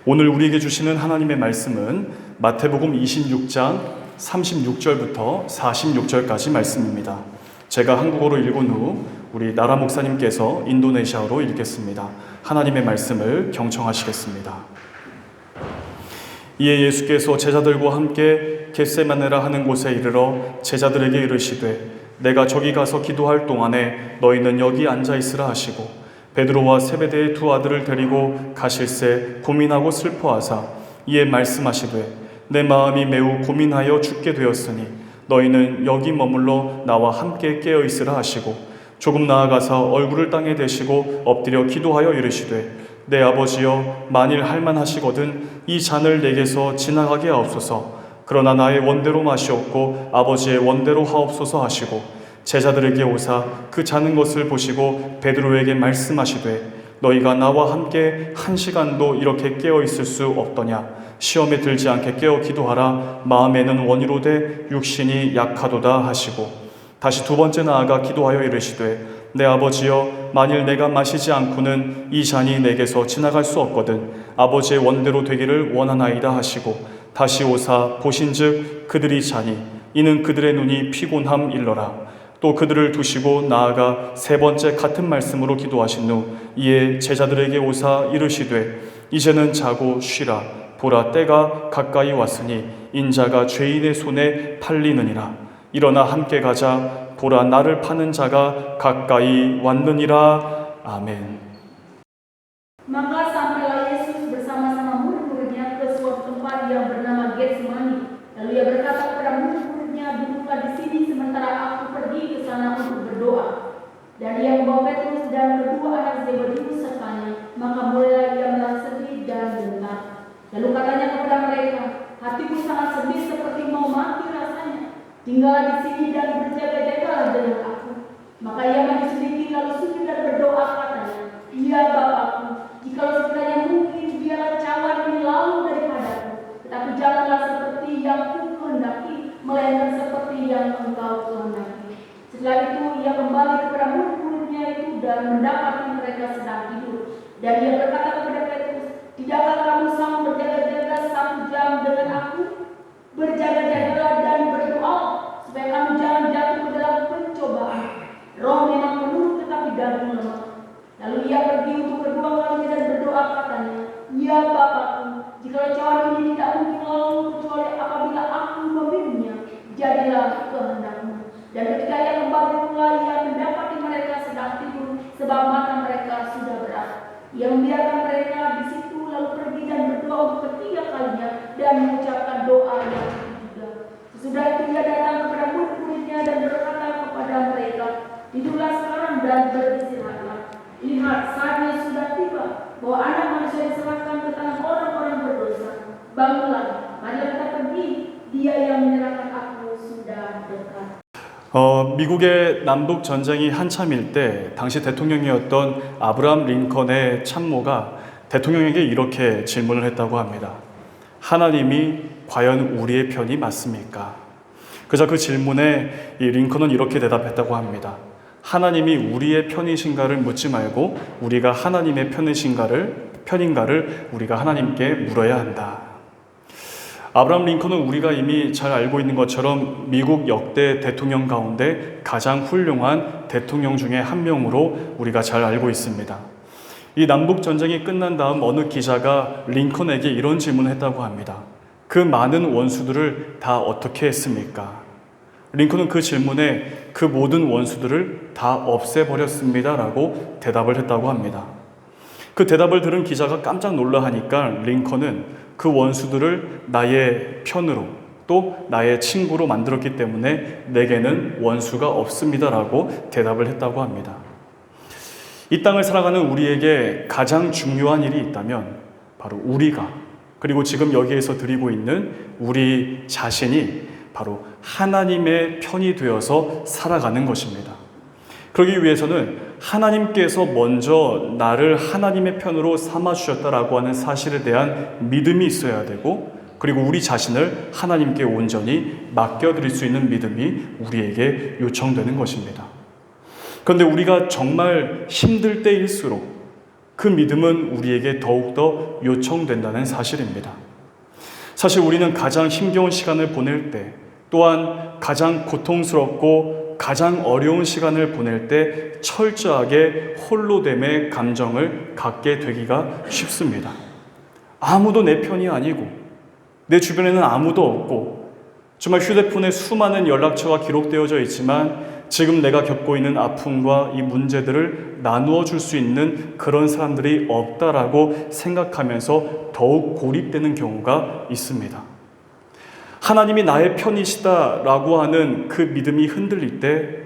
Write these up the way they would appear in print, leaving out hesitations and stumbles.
오늘 우리에게 주시는 하나님의 말씀은 마태복음 26장 36절부터 46절까지 말씀입니다. 제가 한국어로 읽은 후 우리 나라 목사님께서 인도네시아어로 읽겠습니다. 하나님의 말씀을 경청하시겠습니다. 이에 예수께서 제자들과 함께 겟세마네라 하는 곳에 이르러 제자들에게 이르시되 내가 저기 가서 기도할 동안에 너희는 여기 앉아 있으라 하시고 베드로와 세베대의 두 아들을 데리고 가실새 고민하고 슬퍼하사 이에 말씀하시되 내 마음이 매우 고민하여 죽게 되었으니 너희는 여기 머물러 나와 함께 깨어 있으라 하시고 조금 나아가서 얼굴을 땅에 대시고 엎드려 기도하여 이르시되 내 아버지여 만일 할만하시거든 이 잔을 내게서 지나가게 하옵소서. 그러나 나의 원대로 마시옵고 아버지의 원대로 하옵소서 하시고 제자들에게 오사 그 자는 것을 보시고 베드로에게 말씀하시되 너희가 나와 함께 1시간도 이렇게 깨어 있을 수 없더냐. 시험에 들지 않게 깨어 기도하라. 마음에는 원이로되 육신이 약하도다 하시고 다시 두 번째 나아가 기도하여 이르시되 내 아버지여 만일 내가 마시지 않고는 이 잔이 내게서 지나갈 수 없거든 아버지의 원대로 되기를 원하나이다 하시고 다시 오사 보신즉 그들이 자니 이는 그들의 눈이 피곤함 일러라. 또 그들을 두시고 나아가 세 번째 같은 말씀으로 기도하신 후 이에 제자들에게 오사 이르시되 이제는 자고 쉬라. 보라 때가 가까이 왔으니 인자가 죄인의 손에 팔리느니라. 일어나 함께 가자. 보라 나를 파는 자가 가까이 왔느니라. 아멘. Maka sampailah Yesus bersama-sama murid-muridnya ke suatu tempat yang bernama Getsemani. Lalu ia berkata kepada murid-muridnya, duduklah di sini sementara aku pergi ke sana untuk berdoa. Dan ia membawa Petrus dan kedua anak Zebedeus sertanya. Maka mulailah ia merasa sedih dan gentar. Lalu katanya kepada mereka, hatiku sangat sedih seperti mau mati rasanya. Tinggallah di sini dan berjaga-jagalah dengan aku. Maka ia maju sedikit lalu sujud dan berdoa katanya, ya Bapakku, jikalau sekiranya mungkin biarlah cawan ini lalu daripadaku, tetapi janganlah seperti yang ku kehendaki, melainkan seperti yang engkau kehendaki. Setelah itu ia kembali kepada murid-muridnya itu dan mendapati mereka sedang tidur. Dan ia berkata kepada Petrus, tidakkah kamu sanggup berjaga-jaga 1 jam dengan aku? Berjaga-jagalah dan berdoa supaya kamu jangan jatuh ke dalam pencobaan. Roh memang penuh tetapi daging lemah. Lalu ia pergi untuk kedua kalinya dan berdoa katanya, ya Bapakku, jikalau cawan ini tidak mungkin lalu kecuali apabila aku meminumnya, jadilah kehendakmu. Dan ketika ia kembali pula ia mendapati mereka sedang tidur sebab mata mereka sudah berat. Ia membiarkan mereka di situ lalu pergi dan berdoa untuk ketiga kalinya dan mengucapkan doa yang ketiga. Sesudah itu ia datang kepada murid-muridnya dan berkata kepada mereka, tidurlah sekarang dan beristirahatlah. Lihat, saatnya sudah tiba bahwa anak manusia diserahkan ke tangan orang-orang berdosa. Bangunlah, mari kita pergi. Dia yang menyerahkan aku sudah dekat. 미국의 남북 전쟁이 한참일 때 당시 대통령이었던 아브라함 링컨의 참모가 대통령에게 이렇게 질문을 했다고 합니다. 하나님이 과연 우리의 편이 맞습니까? 그래서 그 질문에 이 링컨은 이렇게 대답했다고 합니다. 하나님이 우리의 편이신가를 묻지 말고 우리가 하나님의 편인가를 우리가 하나님께 물어야 한다. 아브라함 링컨은 우리가 이미 잘 알고 있는 것처럼 미국 역대 대통령 가운데 가장 훌륭한 대통령 중에 한 명으로 우리가 잘 알고 있습니다. 이 남북 전쟁이 끝난 다음 어느 기자가 링컨에게 이런 질문을 했다고 합니다. 그 많은 원수들을 다 어떻게 했습니까? 링컨은 그 질문에 그 모든 원수들을 다 없애버렸습니다 라고 대답을 했다고 합니다. 그 대답을 들은 기자가 깜짝 놀라 하니까 링컨은 그 원수들을 나의 편으로 또 나의 친구로 만들었기 때문에 내게는 원수가 없습니다 라고 대답을 했다고 합니다. 이 땅을 살아가는 우리에게 가장 중요한 일이 있다면 바로 우리가 그리고 지금 여기에서 드리고 있는 우리 자신이 바로 하나님의 편이 되어서 살아가는 것입니다. 그러기 위해서는 하나님께서 먼저 나를 하나님의 편으로 삼아주셨다라고 하는 사실에 대한 믿음이 있어야 되고 그리고 우리 자신을 하나님께 온전히 맡겨드릴 수 있는 믿음이 우리에게 요청되는 것입니다. 그런데 우리가 정말 힘들 때일수록 그 믿음은 우리에게 더욱더 요청된다는 사실입니다. 사실 우리는 가장 힘겨운 시간을 보낼 때, 또한 가장 고통스럽고 가장 어려운 시간을 보낼 때 철저하게 홀로됨의 감정을 갖게 되기가 쉽습니다. 아무도 내 편이 아니고 내 주변에는 아무도 없고 정말 휴대폰에 수많은 연락처가 기록되어져 있지만 지금 내가 겪고 있는 아픔과 이 문제들을 나누어 줄 수 있는 그런 사람들이 없다라고 생각하면서 더욱 고립되는 경우가 있습니다. 하나님이 나의 편이시다라고 하는 그 믿음이 흔들릴 때,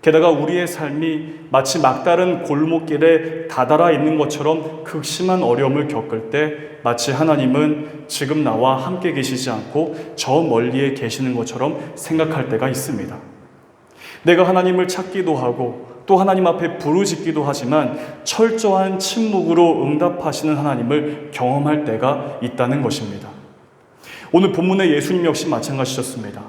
게다가 우리의 삶이 마치 막다른 골목길에 다다라 있는 것처럼 극심한 어려움을 겪을 때 마치 하나님은 지금 나와 함께 계시지 않고 저 멀리에 계시는 것처럼 생각할 때가 있습니다. 내가 하나님을 찾기도 하고 또 하나님 앞에 부르짖기도 하지만 철저한 침묵으로 응답하시는 하나님을 경험할 때가 있다는 것입니다. 오늘 본문의 예수님 역시 마찬가지셨습니다.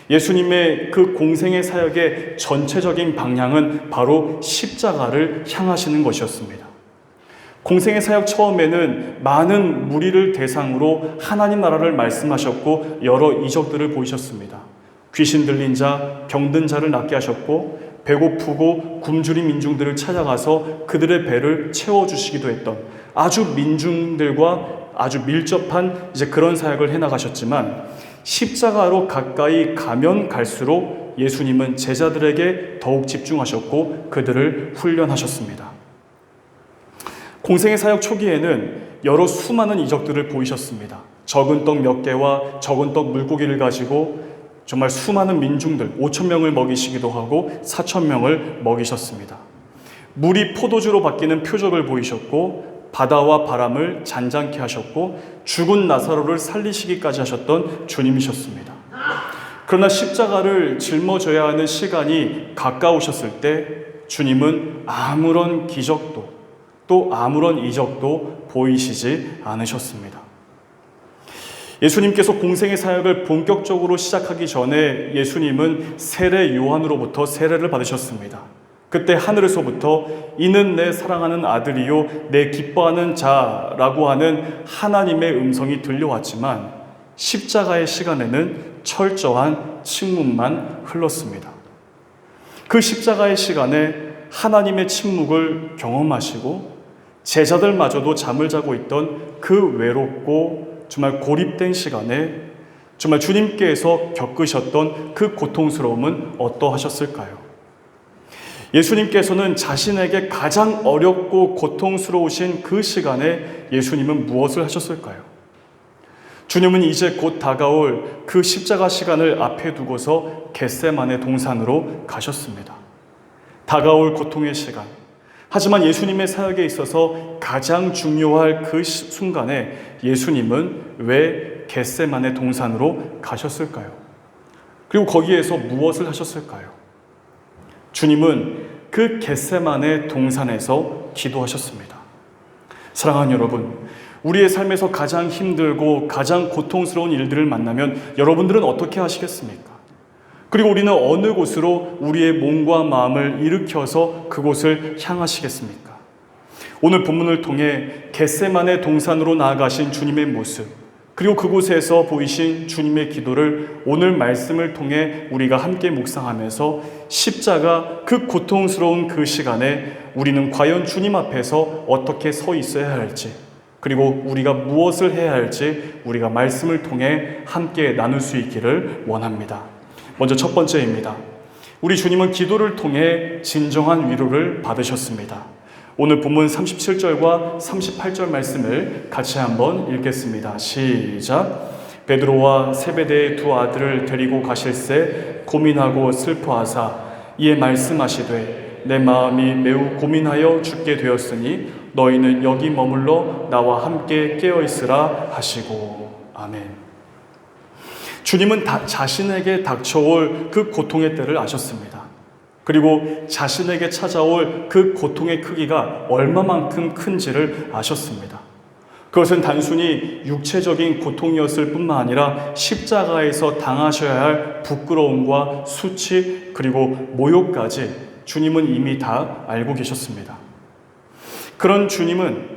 예수님의 그 공생의 사역의 전체적인 방향은 바로 십자가를 향하시는 것이었습니다. 공생의 사역 처음에는 많은 무리를 대상으로 하나님 나라를 말씀하셨고 여러 이적들을 보이셨습니다. 귀신 들린 자, 병든 자를 낫게 하셨고 배고프고 굶주린 민중들을 찾아가서 그들의 배를 채워주시기도 했던 아주 민중들과 아주 밀접한 그런 사역을 해나가셨지만 십자가로 가까이 가면 갈수록 예수님은 제자들에게 더욱 집중하셨고 그들을 훈련하셨습니다. 공생의 사역 초기에는 여러 수많은 이적들을 보이셨습니다. 적은 떡 몇 개와 적은 떡 물고기를 가지고 정말 수많은 민중들 5,000명을 먹이시기도 하고 4,000명을 먹이셨습니다. 물이 포도주로 바뀌는 표적을 보이셨고 바다와 바람을 잔잔케 하셨고 죽은 나사로를 살리시기까지 하셨던 주님이셨습니다. 그러나 십자가를 짊어져야 하는 시간이 가까우셨을 때 주님은 아무런 기적도 또 아무런 이적도 보이시지 않으셨습니다. 예수님께서 공생의 사역을 본격적으로 시작하기 전에 예수님은 세례 요한으로부터 세례를 받으셨습니다. 그때 하늘에서부터 이는 내 사랑하는 아들이요 내 기뻐하는 자라고 하는 하나님의 음성이 들려왔지만 십자가의 시간에는 철저한 침묵만 흘렀습니다. 그 십자가의 시간에 하나님의 침묵을 경험하시고 제자들마저도 잠을 자고 있던 그 외롭고 정말 고립된 시간에 정말 주님께서 겪으셨던 그 고통스러움은 어떠하셨을까요? 예수님께서는 자신에게 가장 어렵고 고통스러우신 그 시간에 예수님은 무엇을 하셨을까요? 주님은 이제 곧 다가올 그 십자가 시간을 앞에 두고서 겟세마네 동산으로 가셨습니다. 다가올 고통의 시간. 하지만 예수님의 사역에 있어서 가장 중요할 그 순간에 예수님은 왜 겟세마네 동산으로 가셨을까요? 그리고 거기에서 무엇을 하셨을까요? 주님은 그 겟세마네 동산에서 기도하셨습니다. 사랑하는 여러분, 우리의 삶에서 가장 힘들고 가장 고통스러운 일들을 만나면 여러분들은 어떻게 하시겠습니까? 그리고 우리는 어느 곳으로 우리의 몸과 마음을 일으켜서 그곳을 향하시겠습니까? 오늘 본문을 통해 겟세마네 동산으로 나아가신 주님의 모습, 그리고 그곳에서 보이신 주님의 기도를 오늘 말씀을 통해 우리가 함께 묵상하면서 십자가 그 고통스러운 그 시간에 우리는 과연 주님 앞에서 어떻게 서 있어야 할지, 그리고 우리가 무엇을 해야 할지 우리가 말씀을 통해 함께 나눌 수 있기를 원합니다. 먼저 첫 번째입니다. 우리 주님은 기도를 통해 진정한 위로를 받으셨습니다. 오늘 본문 37절과 38절 말씀을 같이 한번 읽겠습니다. 시작. 베드로와 세베대의 두 아들을 데리고 가실새 고민하고 슬퍼하사 이에 말씀하시되 내 마음이 매우 고민하여 죽게 되었으니 너희는 여기 머물러 나와 함께 깨어있으라 하시고. 아멘. 주님은 자신에게 닥쳐올 그 고통의 때를 아셨습니다. 그리고 자신에게 찾아올 그 고통의 크기가 얼마만큼 큰지를 아셨습니다. 그것은 단순히 육체적인 고통이었을 뿐만 아니라 십자가에서 당하셔야 할 부끄러움과 수치 그리고 모욕까지 주님은 이미 다 알고 계셨습니다. 그런 주님은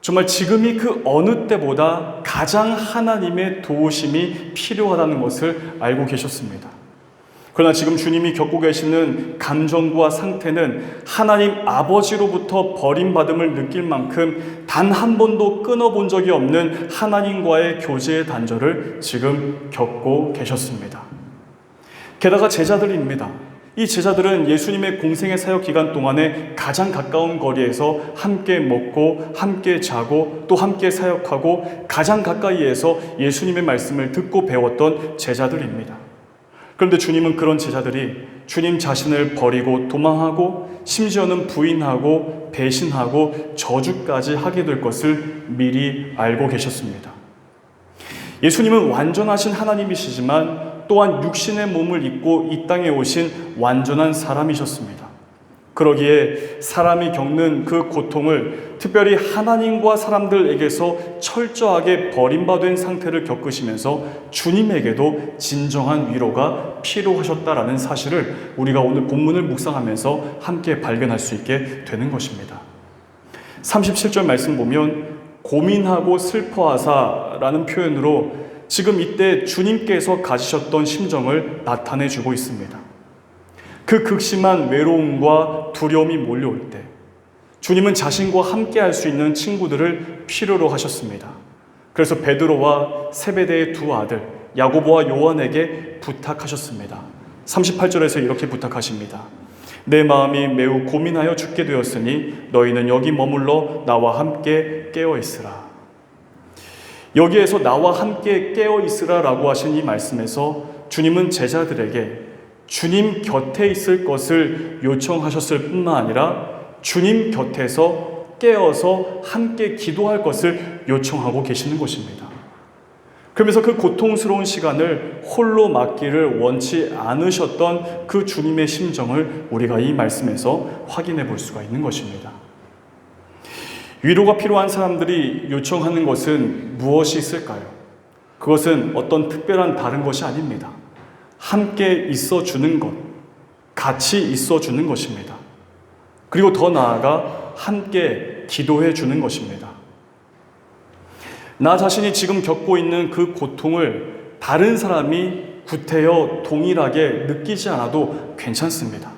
정말 지금이 그 어느 때보다 가장 하나님의 도우심이 필요하다는 것을 알고 계셨습니다. 그러나 지금 주님이 겪고 계시는 감정과 상태는 하나님 아버지로부터 버림받음을 느낄 만큼 단 한 번도 끊어본 적이 없는 하나님과의 교제의 단절을 지금 겪고 계셨습니다. 게다가 제자들입니다. 이 제자들은 예수님의 공생의 사역 기간 동안에 가장 가까운 거리에서 함께 먹고 함께 자고 또 함께 사역하고 가장 가까이에서 예수님의 말씀을 듣고 배웠던 제자들입니다. 그런데 주님은 그런 제자들이 주님 자신을 버리고 도망하고 심지어는 부인하고 배신하고 저주까지 하게 될 것을 미리 알고 계셨습니다. 예수님은 완전하신 하나님이시지만 또한 육신의 몸을 입고 이 땅에 오신 완전한 사람이셨습니다. 그러기에 사람이 겪는 그 고통을 특별히 하나님과 사람들에게서 철저하게 버림받은 상태를 겪으시면서 주님에게도 진정한 위로가 필요하셨다라는 사실을 우리가 오늘 본문을 묵상하면서 함께 발견할 수 있게 되는 것입니다. 37절 말씀 보면 고민하고 슬퍼하사라는 표현으로 지금 이때 주님께서 가지셨던 심정을 나타내 주고 있습니다. 그 극심한 외로움과 두려움이 몰려올 때 주님은 자신과 함께 할 수 있는 친구들을 필요로 하셨습니다. 그래서 베드로와 세베대의 두 아들 야고보와 요한에게 부탁하셨습니다. 38절에서 이렇게 부탁하십니다. 내 마음이 매우 고민하여 죽게 되었으니 너희는 여기 머물러 나와 함께 깨어 있으라. 여기에서 나와 함께 깨어 있으라 라고 하신 이 말씀에서 주님은 제자들에게 주님 곁에 있을 것을 요청하셨을 뿐만 아니라 주님 곁에서 깨어서 함께 기도할 것을 요청하고 계시는 것입니다. 그러면서 그 고통스러운 시간을 홀로 맞기를 원치 않으셨던 그 주님의 심정을 우리가 이 말씀에서 확인해 볼 수가 있는 것입니다. 위로가 필요한 사람들이 요청하는 것은 무엇이 있을까요? 그것은 어떤 특별한 다른 것이 아닙니다. 함께 있어주는 것, 같이 있어주는 것입니다. 그리고 더 나아가 함께 기도해 주는 것입니다. 나 자신이 지금 겪고 있는 그 고통을 다른 사람이 구태여 동일하게 느끼지 않아도 괜찮습니다.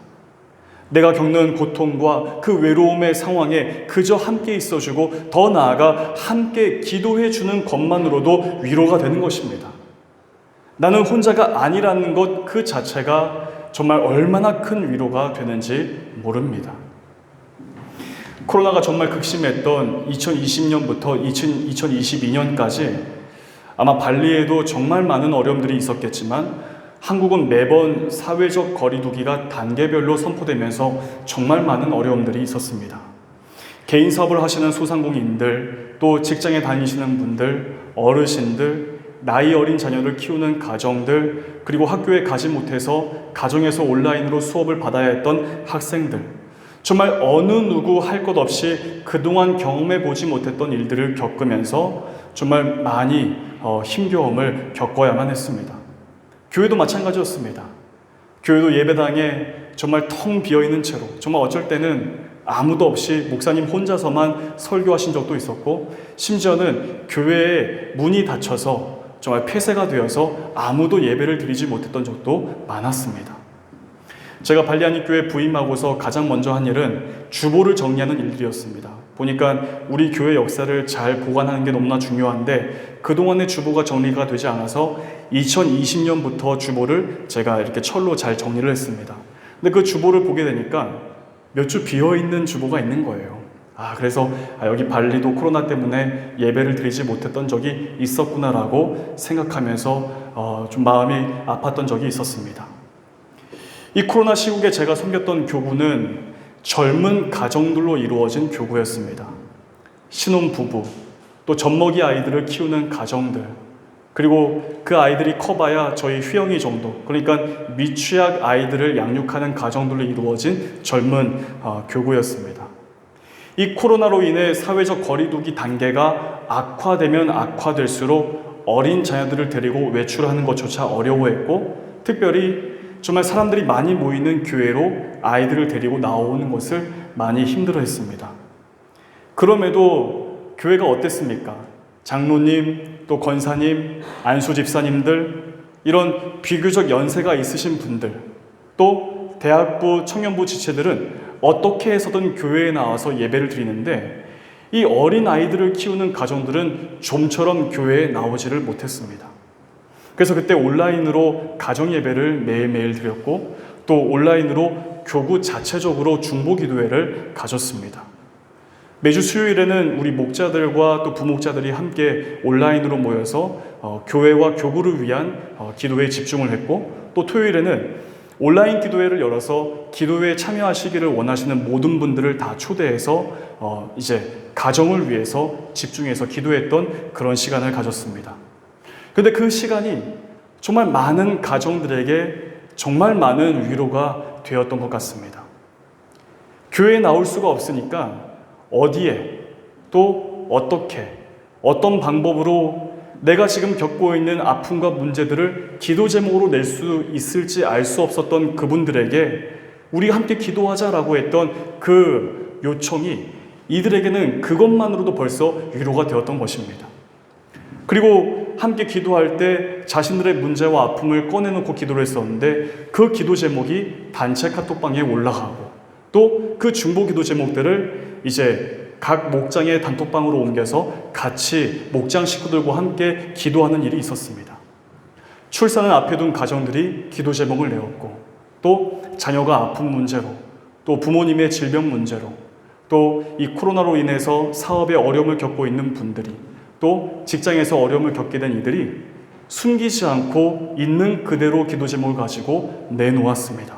내가 겪는 고통과 그 외로움의 상황에 그저 함께 있어주고 더 나아가 함께 기도해 주는 것만으로도 위로가 되는 것입니다. 나는 혼자가 아니라는 것 그 자체가 정말 얼마나 큰 위로가 되는지 모릅니다. 코로나가 정말 극심했던 2020년부터 2022년까지 아마 발리에도 정말 많은 어려움들이 있었겠지만 한국은 매번 사회적 거리두기가 단계별로 선포되면서 정말 많은 어려움들이 있었습니다. 개인 사업을 하시는 소상공인들, 또 직장에 다니시는 분들, 어르신들, 나이 어린 자녀를 키우는 가정들, 그리고 학교에 가지 못해서 가정에서 온라인으로 수업을 받아야 했던 학생들, 정말 어느 누구 할 것 없이 그동안 경험해 보지 못했던 일들을 겪으면서 정말 많이 힘겨움을 겪어야만 했습니다. 교회도 마찬가지였습니다. 교회도 예배당에 정말 텅 비어있는 채로 정말 어쩔 때는 아무도 없이 목사님 혼자서만 설교하신 적도 있었고 심지어는 교회에 문이 닫혀서 정말 폐쇄가 되어서 아무도 예배를 드리지 못했던 적도 많았습니다. 제가 발리한인교회 부임하고서 가장 먼저 한 일은 주보를 정리하는 일들이었습니다. 보니까 우리 교회 역사를 잘 보관하는 게 너무나 중요한데 그동안의 주보가 정리가 되지 않아서 2020년부터 주보를 제가 이렇게 철로 잘 정리를 했습니다. 근데 그 주보를 보게 되니까 몇 주 비어있는 주보가 있는 거예요. 그래서 여기 발리도 코로나 때문에 예배를 드리지 못했던 적이 있었구나라고 생각하면서 좀 마음이 아팠던 적이 있었습니다. 이 코로나 시국에 제가 섬겼던 교구는 젊은 가정들로 이루어진 교구였습니다. 신혼부부, 또 젖먹이 아이들을 키우는 가정들, 그리고 그 아이들이 커봐야 저희 휘영이 정도, 그러니까 미취학 아이들을 양육하는 가정들로 이루어진 젊은 교구였습니다. 이 코로나로 인해 사회적 거리두기 단계가 악화되면 악화될수록 어린 자녀들을 데리고 외출하는 것조차 어려워했고 특별히 정말 사람들이 많이 모이는 교회로 아이들을 데리고 나오는 것을 많이 힘들어했습니다. 그럼에도 교회가 어땠습니까? 장로님, 또 권사님, 안수 집사님들, 이런 비교적 연세가 있으신 분들, 또 대학부, 청년부 지체들은 어떻게 해서든 교회에 나와서 예배를 드리는데 이 어린 아이들을 키우는 가정들은 좀처럼 교회에 나오지를 못했습니다. 그래서 그때 온라인으로 가정 예배를 매일매일 드렸고 또 온라인으로 교구 자체적으로 중보 기도회를 가졌습니다. 매주 수요일에는 우리 목자들과 또 부목자들이 함께 온라인으로 모여서 교회와 교구를 위한 기도에 집중을 했고 또 토요일에는 온라인 기도회를 열어서 기도회에 참여하시기를 원하시는 모든 분들을 다 초대해서 이제 가정을 위해서 집중해서 기도했던 그런 시간을 가졌습니다. 근데 그 시간이 정말 많은 가정들에게 정말 많은 위로가 되었던 것 같습니다. 교회에 나올 수가 없으니까 어디에 또 어떻게 어떤 방법으로 내가 지금 겪고 있는 아픔과 문제들을 기도 제목으로 낼 수 있을지 알 수 없었던 그분들에게 우리 함께 기도하자라고 했던 그 요청이 이들에게는 그것만으로도 벌써 위로가 되었던 것입니다. 그리고 함께 기도할 때 자신들의 문제와 아픔을 꺼내놓고 기도를 했었는데 그 기도 제목이 단체 카톡방에 올라가고 또 그 중보 기도 제목들을 이제 각 목장의 단톡방으로 옮겨서 같이 목장 식구들과 함께 기도하는 일이 있었습니다. 출산을 앞에 둔 가정들이 기도 제목을 내었고 또 자녀가 아픈 문제로 또 부모님의 질병 문제로 또 이 코로나로 인해서 사업에 어려움을 겪고 있는 분들이 또 직장에서 어려움을 겪게 된 이들이 숨기지 않고 있는 그대로 기도 제목을 가지고 내놓았습니다.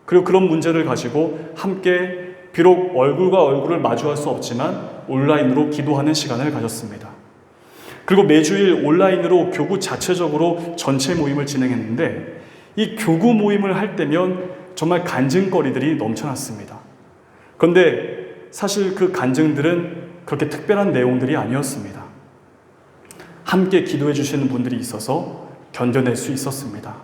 그리고 그런 문제를 가지고 함께 비록 얼굴과 얼굴을 마주할 수 없지만 온라인으로 기도하는 시간을 가졌습니다. 그리고 매주일 온라인으로 교구 자체적으로 전체 모임을 진행했는데 이 교구 모임을 할 때면 정말 간증거리들이 넘쳐났습니다. 그런데 사실 그 간증들은 그렇게 특별한 내용들이 아니었습니다. 함께 기도해 주시는 분들이 있어서 견뎌낼 수 있었습니다.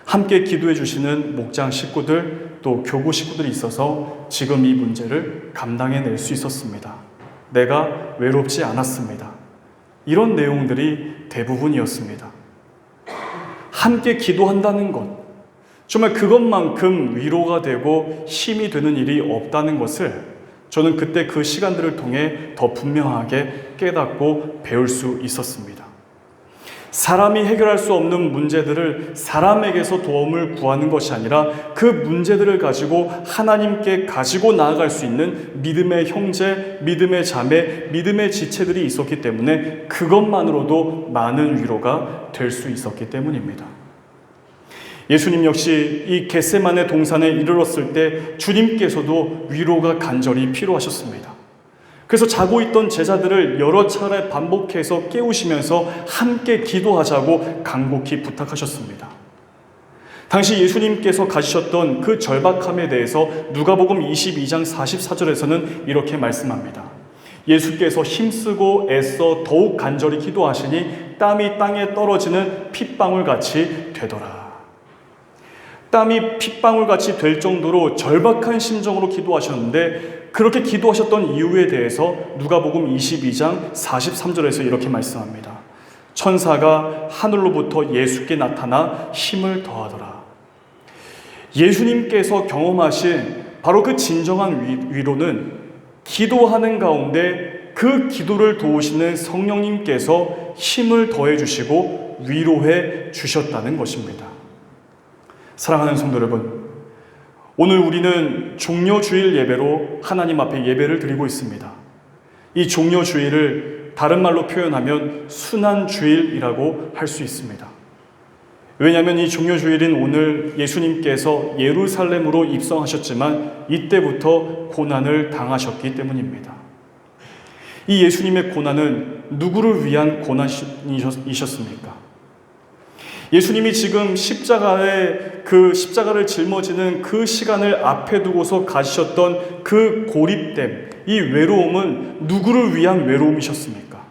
함께 기도해 주시는 목장 식구들 또 교구 식구들이 있어서 지금 이 문제를 감당해낼 수 있었습니다. 내가 외롭지 않았습니다. 이런 내용들이 대부분이었습니다. 함께 기도한다는 것, 정말 그것만큼 위로가 되고 힘이 되는 일이 없다는 것을 저는 그때 그 시간들을 통해 더 분명하게 깨닫고 배울 수 있었습니다. 사람이 해결할 수 없는 문제들을 사람에게서 도움을 구하는 것이 아니라 그 문제들을 가지고 하나님께 가지고 나아갈 수 있는 믿음의 형제, 믿음의 자매, 믿음의 지체들이 있었기 때문에 그것만으로도 많은 위로가 될 수 있었기 때문입니다. 예수님 역시 이 겟세마네 동산에 이르렀을 때 주님께서도 위로가 간절히 필요하셨습니다. 그래서 자고 있던 제자들을 여러 차례 반복해서 깨우시면서 함께 기도하자고 간곡히 부탁하셨습니다. 당시 예수님께서 가지셨던 그 절박함에 대해서 누가복음 22장 44절에서는 이렇게 말씀합니다. 예수께서 힘쓰고 애써 더욱 간절히 기도하시니 땀이 땅에 떨어지는 핏방울같이 되더라. 땀이 핏방울같이 될 정도로 절박한 심정으로 기도하셨는데 그렇게 기도하셨던 이유에 대해서 누가복음 22장 43절에서 이렇게 말씀합니다. 천사가 하늘로부터 예수께 나타나 힘을 더하더라. 예수님께서 경험하신 바로 그 진정한 위로는 기도하는 가운데 그 기도를 도우시는 성령님께서 힘을 더해 주시고 위로해 주셨다는 것입니다. 사랑하는 성도 여러분, 오늘 우리는 종려주일 예배로 하나님 앞에 예배를 드리고 있습니다. 이 종려주일을 다른 말로 표현하면 순환주일이라고 할 수 있습니다. 왜냐하면 이 종려주일인 오늘 예수님께서 예루살렘으로 입성하셨지만 이때부터 고난을 당하셨기 때문입니다. 이 예수님의 고난은 누구를 위한 고난이셨습니까? 예수님이 지금 십자가를 짊어지는 그 시간을 앞에 두고서 가지셨던 그 고립됨, 이 외로움은 누구를 위한 외로움이셨습니까?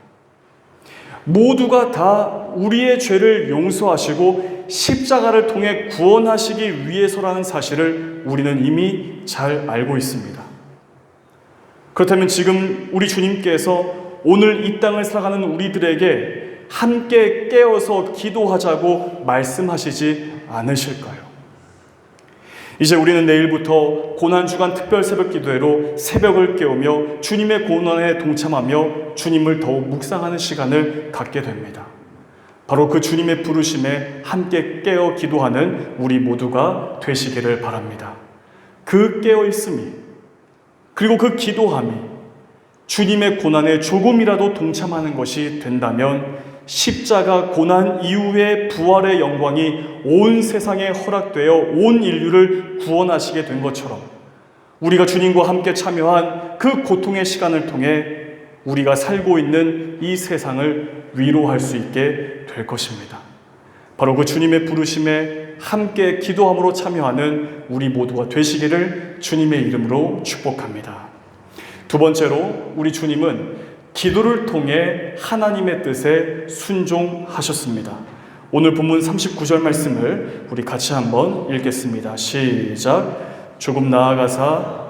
모두가 다 우리의 죄를 용서하시고 십자가를 통해 구원하시기 위해서라는 사실을 우리는 이미 잘 알고 있습니다. 그렇다면 지금 우리 주님께서 오늘 이 땅을 살아가는 우리들에게 함께 깨어서 기도하자고 말씀하시지 않으실까요? 이제 우리는 내일부터 고난주간 특별 새벽 기도회로 새벽을 깨우며 주님의 고난에 동참하며 주님을 더욱 묵상하는 시간을 갖게 됩니다. 바로 그 주님의 부르심에 함께 깨어 기도하는 우리 모두가 되시기를 바랍니다. 그 깨어있음이, 그리고 그 기도함이 주님의 고난에 조금이라도 동참하는 것이 된다면 십자가 고난 이후의 부활의 영광이 온 세상에 허락되어 온 인류를 구원하시게 된 것처럼 우리가 주님과 함께 참여한 그 고통의 시간을 통해 우리가 살고 있는 이 세상을 위로할 수 있게 될 것입니다. 바로 그 주님의 부르심에 함께 기도함으로 참여하는 우리 모두가 되시기를 주님의 이름으로 축복합니다. 두 번째로 우리 주님은 기도를 통해 하나님의 뜻에 순종하셨습니다. 오늘 본문 39절 말씀을 우리 같이 한번 읽겠습니다. 시작. 조금 나아가사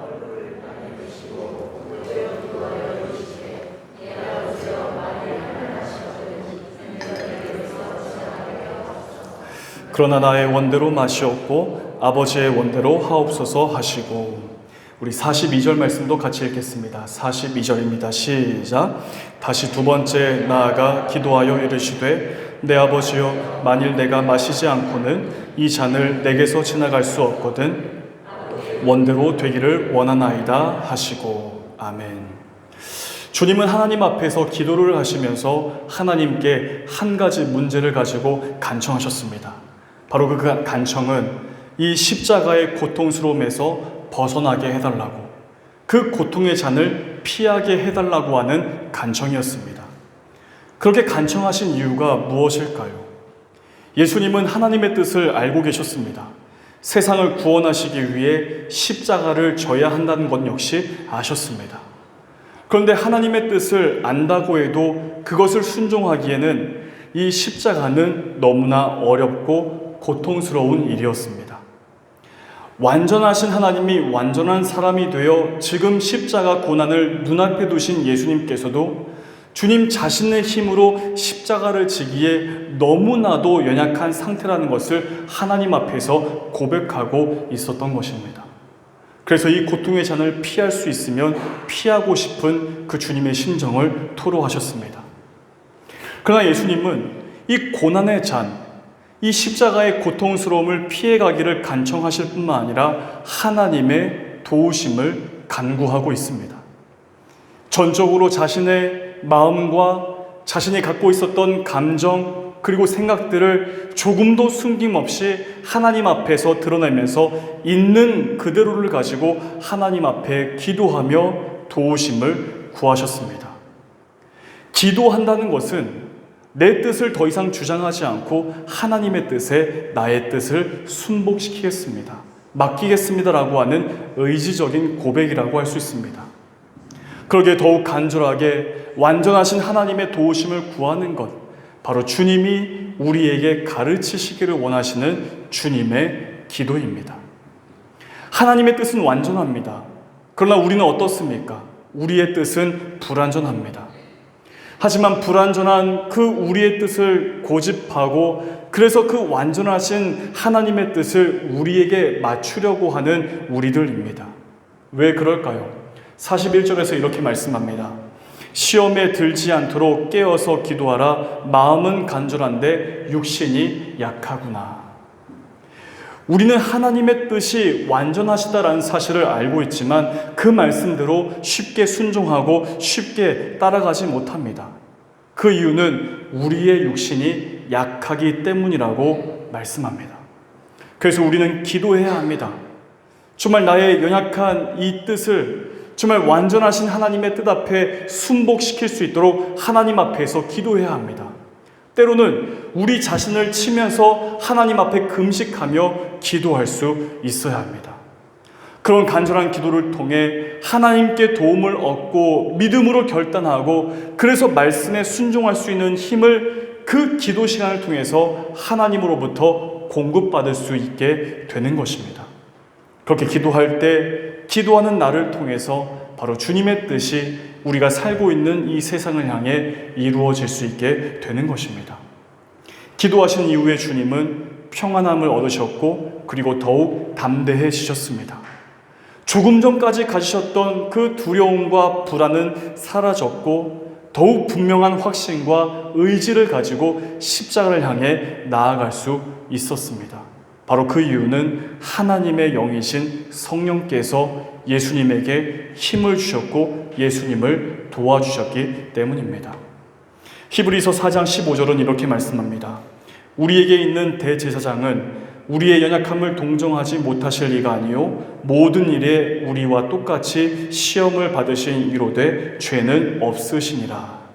그러나 나의 원대로 마시옵고 아버지의 원대로 하옵소서 하시고, 우리 42절 말씀도 같이 읽겠습니다. 42절입니다. 시작. 다시 두 번째 나아가 기도하여 이르시되 내 아버지여, 만일 내가 마시지 않고는 이 잔을 내게서 지나갈 수 없거든 원대로 되기를 원하나이다 하시고. 아멘. 주님은 하나님 앞에서 기도를 하시면서 하나님께 한 가지 문제를 가지고 간청하셨습니다. 바로 그 간청은 이 십자가의 고통스러움에서 벗어나게 해달라고, 그 고통의 잔을 피하게 해달라고 하는 간청이었습니다. 그렇게 간청하신 이유가 무엇일까요? 예수님은 하나님의 뜻을 알고 계셨습니다. 세상을 구원하시기 위해 십자가를 져야 한다는 것 역시 아셨습니다. 그런데 하나님의 뜻을 안다고 해도 그것을 순종하기에는 이 십자가는 너무나 어렵고 고통스러운 일이었습니다. 완전하신 하나님이 완전한 사람이 되어 지금 십자가 고난을 눈앞에 두신 예수님께서도 주님 자신의 힘으로 십자가를 지기에 너무나도 연약한 상태라는 것을 하나님 앞에서 고백하고 있었던 것입니다. 그래서 이 고통의 잔을 피할 수 있으면 피하고 싶은 그 주님의 심정을 토로하셨습니다. 그러나 예수님은 이 고난의 잔, 이 십자가의 고통스러움을 피해가기를 간청하실 뿐만 아니라 하나님의 도우심을 간구하고 있습니다. 전적으로 자신의 마음과 자신이 갖고 있었던 감정 그리고 생각들을 조금도 숨김없이 하나님 앞에서 드러내면서 있는 그대로를 가지고 하나님 앞에 기도하며 도우심을 구하셨습니다. 기도한다는 것은 내 뜻을 더 이상 주장하지 않고 하나님의 뜻에 나의 뜻을 순복시키겠습니다, 맡기겠습니다라고 하는 의지적인 고백이라고 할 수 있습니다. 그러기에 더욱 간절하게 완전하신 하나님의 도우심을 구하는 것, 바로 주님이 우리에게 가르치시기를 원하시는 주님의 기도입니다. 하나님의 뜻은 완전합니다. 그러나 우리는 어떻습니까? 우리의 뜻은 불완전합니다. 하지만 불완전한 그 우리의 뜻을 고집하고 그래서 그 완전하신 하나님의 뜻을 우리에게 맞추려고 하는 우리들입니다. 왜 그럴까요? 41절에서 이렇게 말씀합니다. 시험에 들지 않도록 깨어서 기도하라. 마음은 간절한데 육신이 약하구나. 우리는 하나님의 뜻이 완전하시다라는 사실을 알고 있지만 그 말씀대로 쉽게 순종하고 쉽게 따라가지 못합니다. 그 이유는 우리의 육신이 약하기 때문이라고 말씀합니다. 그래서 우리는 기도해야 합니다. 정말 나의 연약한 이 뜻을 정말 완전하신 하나님의 뜻 앞에 순복시킬 수 있도록 하나님 앞에서 기도해야 합니다. 때로는 우리 자신을 치면서 하나님 앞에 금식하며 기도할 수 있어야 합니다. 그런 간절한 기도를 통해 하나님께 도움을 얻고 믿음으로 결단하고 그래서 말씀에 순종할 수 있는 힘을 그 기도 시간을 통해서 하나님으로부터 공급받을 수 있게 되는 것입니다. 그렇게 기도할 때 기도하는 나를 통해서 바로 주님의 뜻이 우리가 살고 있는 이 세상을 향해 이루어질 수 있게 되는 것입니다. 기도하신 이후에 주님은 평안함을 얻으셨고 그리고 더욱 담대해지셨습니다. 조금 전까지 가지셨던 그 두려움과 불안은 사라졌고 더욱 분명한 확신과 의지를 가지고 십자가를 향해 나아갈 수 있었습니다. 바로 그 이유는 하나님의 영이신 성령께서 예수님에게 힘을 주셨고 예수님을 도와주셨기 때문입니다. 히브리서 4장 15절은 이렇게 말씀합니다. 우리에게 있는 대제사장은 우리의 연약함을 동정하지 못하실 리가 아니요 모든 일에 우리와 똑같이 시험을 받으신 이로되 죄는 없으시니라.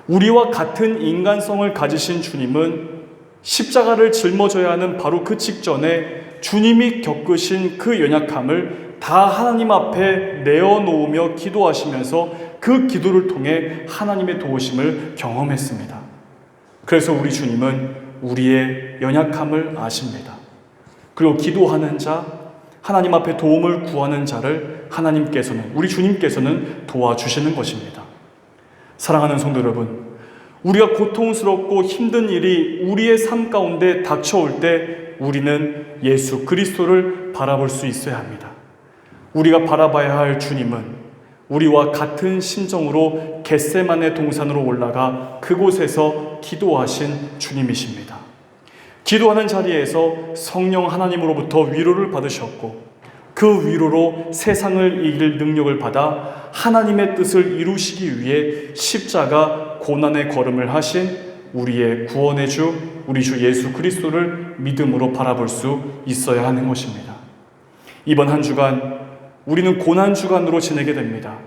우리와 같은 인간성을 가지신 주님은 십자가를 짊어져야 하는 바로 그 직전에 주님이 겪으신 그 연약함을 다 하나님 앞에 내어놓으며 기도하시면서 그 기도를 통해 하나님의 도우심을 경험했습니다. 그래서 우리 주님은 우리의 연약함을 아십니다. 그리고 기도하는 자, 하나님 앞에 도움을 구하는 자를 하나님께서는, 우리 주님께서는 도와주시는 것입니다. 사랑하는 성도 여러분, 우리가 고통스럽고 힘든 일이 우리의 삶 가운데 닥쳐올 때 우리는 예수 그리스도를 바라볼 수 있어야 합니다. 우리가 바라봐야 할 주님은 우리와 같은 심정으로 겟세마네 동산으로 올라가 그곳에서 기도하신 주님이십니다. 기도하는 자리에서 성령 하나님으로부터 위로를 받으셨고 그 위로로 세상을 이길 능력을 받아 하나님의 뜻을 이루시기 위해 십자가 고난의 걸음을 하신 우리의 구원의 주, 우리 주 예수 그리스도를 믿음으로 바라볼 수 있어야 하는 것입니다. 이번 한 주간 우리는 고난주간으로 지내게 됩니다.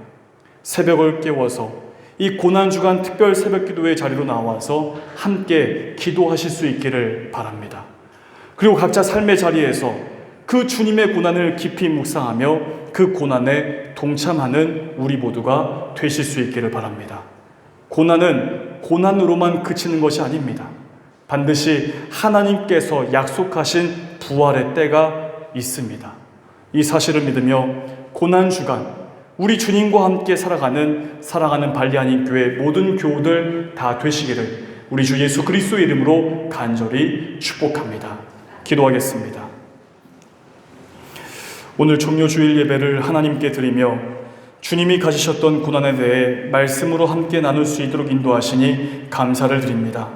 새벽을 깨워서 이 고난주간 특별 새벽기도의 자리로 나와서 함께 기도하실 수 있기를 바랍니다. 그리고 각자 삶의 자리에서 그 주님의 고난을 깊이 묵상하며 그 고난에 동참하는 우리 모두가 되실 수 있기를 바랍니다. 고난은 고난으로만 그치는 것이 아닙니다. 반드시 하나님께서 약속하신 부활의 때가 있습니다. 이 사실을 믿으며 고난주간 우리 주님과 함께 살아가는 사랑하는 발리아닌 교회 모든 교우들 다 되시기를 우리 주 예수 그리스도의 이름으로 간절히 축복합니다. 기도하겠습니다. 오늘 종료주일 예배를 하나님께 드리며 주님이 가지셨던 고난에 대해 말씀으로 함께 나눌 수 있도록 인도하시니 감사를 드립니다.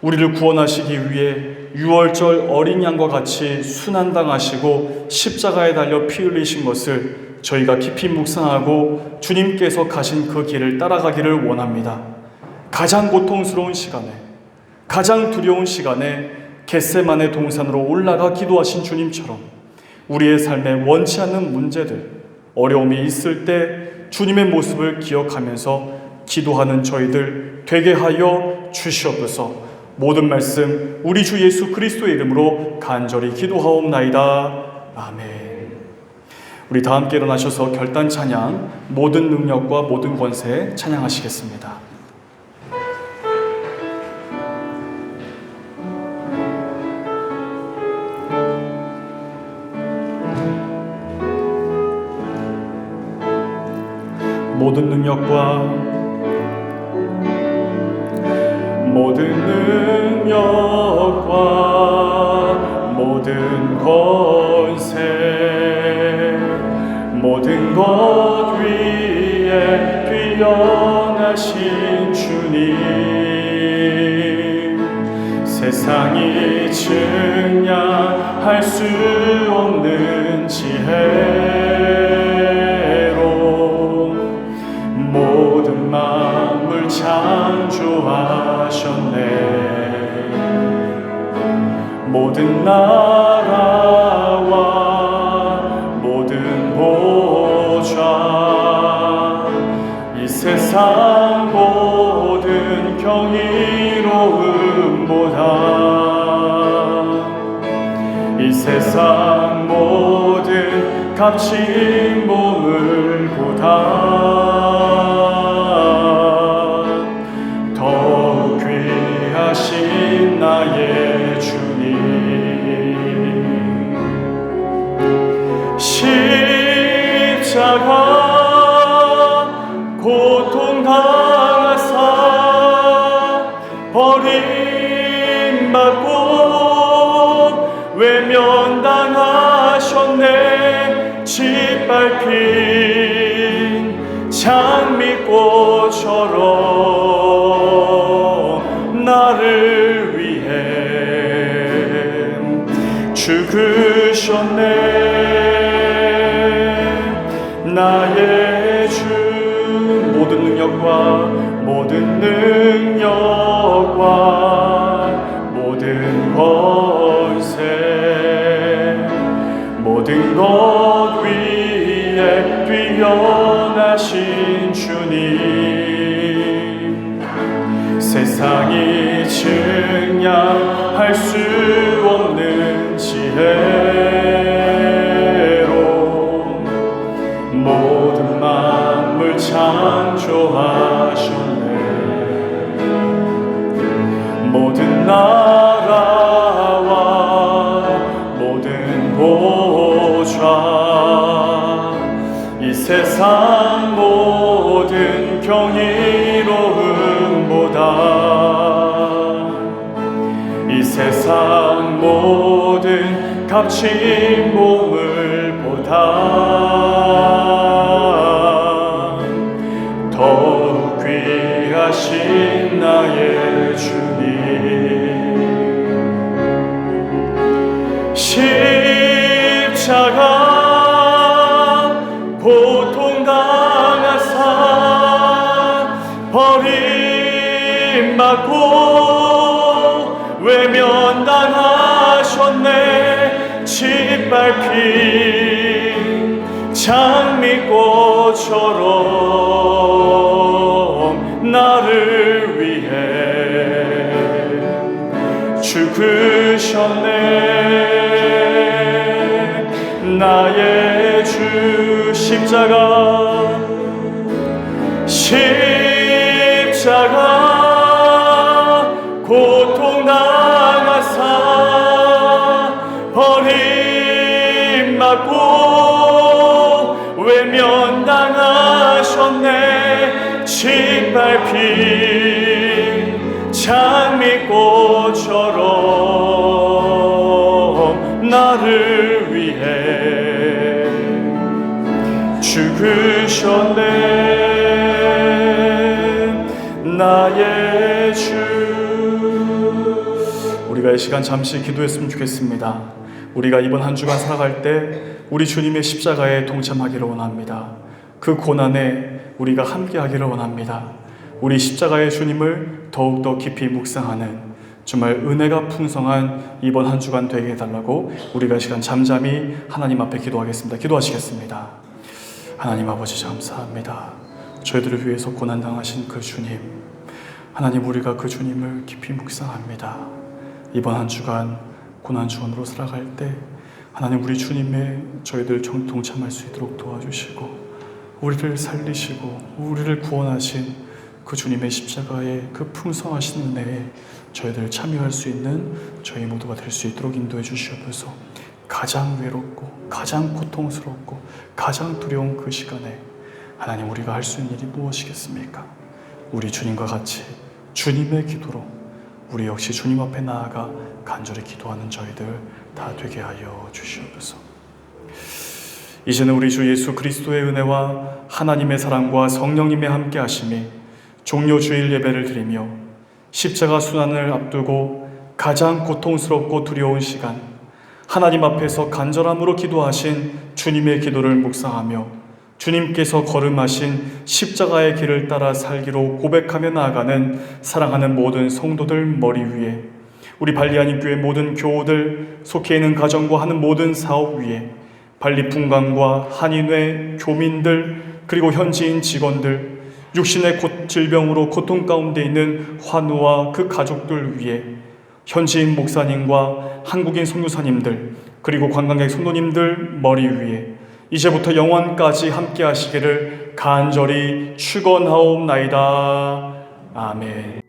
우리를 구원하시기 위해 유월절 어린 양과 같이 순환당하시고 십자가에 달려 피 흘리신 것을 저희가 깊이 묵상하고 주님께서 가신 그 길을 따라가기를 원합니다. 가장 고통스러운 시간에, 가장 두려운 시간에 겟세마네 동산으로 올라가 기도하신 주님처럼 우리의 삶에 원치 않는 문제들, 어려움이 있을 때 주님의 모습을 기억하면서 기도하는 저희들 되게 하여 주시옵소서. 모든 말씀 우리 주 예수 그리스도의 이름으로 간절히 기도하옵나이다. 아멘. 우리 다 함께 일어나셔서 결단 찬양, 모든 능력과 모든 권세 찬양하시겠습니다. 모든 능력과 모든 권세 모든 것 위에 뛰어나신 주님 세상이 증량할 수 없는 지혜로 모든 만물 창조하셨네. 모든 나라와 모든 보좌 이 세상 모든 경이로움보다 이 세상 모든 값진 보물보다 더욱 귀하신 나의 주님 십자가 고통 당하사 버림받고 외면당하셨네. 짓밟힌 장미꽃처럼 나를 위해 죽으셨네. 나의 주 모든 능력과 모든 권세 모든 것 위에 뛰어나신 주님, 세상이 증량할 수 없는 지혜로 모든 만물 창조하셨네. 모든 나라와 모든 보좌 이 세상 모든 경이로움보다 이 세상 모든 값진 보물보다 더욱 귀하신 나의 주님, 십자가 고통 당하사 버림받고 외면당하셨네. 짓밟힌 장미꽃처럼 나를 위해 죽으셨네. 나의 주 십자가 고통 당하사 버림받고 외면당하셨네. 짓밟힌 장미꽃처럼 나를 위해 죽으셨네. 나의 주. 우리가 이 시간 잠시 기도했으면 좋겠습니다. 우리가 이번 한 주간 살아갈 때 우리 주님의 십자가에 동참하기를 원합니다. 그 고난에 우리가 함께하기를 원합니다. 우리 십자가의 주님을 더욱더 깊이 묵상하는 정말 은혜가 풍성한 이번 한 주간 되게 해달라고 우리가 이 시간 잠잠히 하나님 앞에 기도하겠습니다. 기도하시겠습니다. 하나님 아버지 감사합니다. 저희들을 위해서 고난당하신 그 주님, 하나님 우리가 그 주님을 깊이 묵상합니다. 이번 한 주간 고난 주간으로 살아갈 때 하나님 우리 주님의 저희들 동참할 수 있도록 도와주시고 우리를 살리시고 우리를 구원하신 그 주님의 십자가의 그 풍성하신 은혜에 저희들 참여할 수 있는 저희 모두가 될 수 있도록 인도해 주시옵소서. 가장 외롭고 가장 고통스럽고 가장 두려운 그 시간에 하나님 우리가 할 수 있는 일이 무엇이겠습니까? 우리 주님과 같이 주님의 기도로 우리 역시 주님 앞에 나아가 간절히 기도하는 저희들 다 되게 하여 주시옵소서. 이제는 우리 주 예수 그리스도의 은혜와 하나님의 사랑과 성령님의 함께 하심이 종료 주일 예배를 드리며 십자가 순환을 앞두고 가장 고통스럽고 두려운 시간 하나님 앞에서 간절함으로 기도하신 주님의 기도를 묵상하며 주님께서 걸음하신 십자가의 길을 따라 살기로 고백하며 나아가는 사랑하는 모든 성도들 머리 위에 우리 발리안인 교회 모든 교우들 속해 있는 가정과 하는 모든 사업 위에 발리풍강과 한인회 교민들 그리고 현지인 직원들 육신의 질병으로 고통 가운데 있는 환우와 그 가족들 위에 현지인 목사님과 한국인 선교사님들 그리고 관광객 성도님들 머리 위에 이제부터 영원까지 함께 하시기를 간절히 축원하옵나이다. 아멘.